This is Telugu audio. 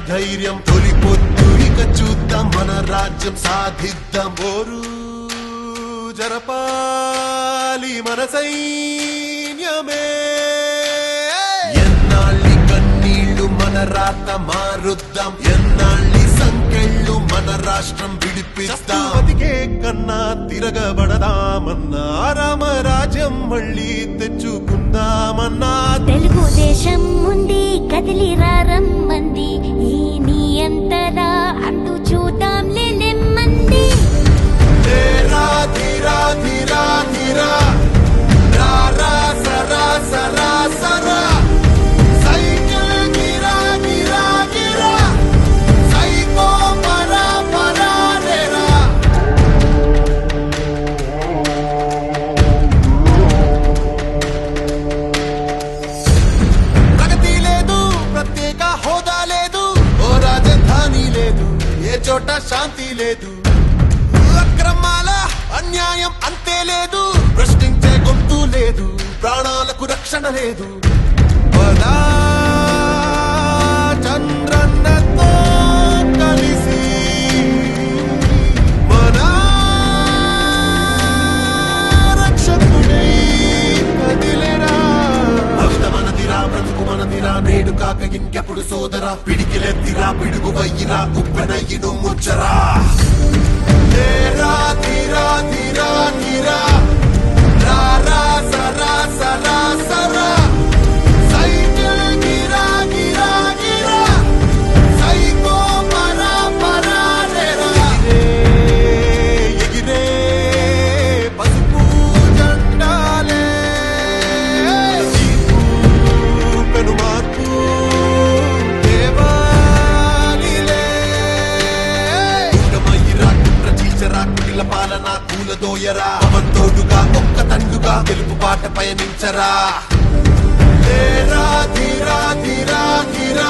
ధైర్యం తొలి పొద్దు ఇక చూద్దాం మన రాజ్యం సాధిద్దాం ఓరు జరపాలి మన సైన్యమే ఎన్నాళ్ళి కన్నీళ్లు మన రాత మారుద్దాం ఎన్నాళ్ళి సంకెళ్ళు మన రాష్ట్రం విడిపిస్తాం బతికే కన్నా తిరగబడదామన్నా రామరాజ్యం మళ్ళీ తెచ్చుకుందామన్నా తెలుగుదేశం ఉంది కదిలి రమ్మంది ఈ నీ అంతరా అంటూ చూద్దాంలే నెమ్మంది ధీరా ధీరా ధీరా ధీరా రా రా సరా సరా సరా సైకిల్ గిరా గిరా గిరా సైకో పరా పరా రేరా ప్రగతి లేదు ప్రత్యేక హోదా లేదు ఓ రాజధాని లేదు ఏ చోట శాంతి లేదు అక్రమాల అన్యాయం అంతే లేదు ప్రశ్నించే గొంతు లేదు ప్రాణాలకు రక్షణ లేదు పదా చంద్రన్నతో కలిసి మన రక్షకుడై కదిలేరా భవిత మనదిరా బ్రతుకు మనదిరా నేడు కాక ఇంకెప్పుడు సోదరా పిడికిలెత్తిరా పిడుగు వయ్యిరా ఉప్పెనయ్యిను ముచ్చరా ధీరా ధీరా ధీరా ధీరా రా రా సరా సరా సరా సైకిల్ గిరా గిరా గిరా సైకో పరా పరా రేరా ఎగిరే పసుపు జెండాలే జీపు పెను మార్పు దేవాలిలే దుర్గమయ్యిరా కుట్ర చీచరా కుటిల పాలన కూలదోయరా అవంతోడుగా ఒక్క తండుగా తెలుగు పాట పయనించరా ధీరా ధీరా ధీరా ధీరా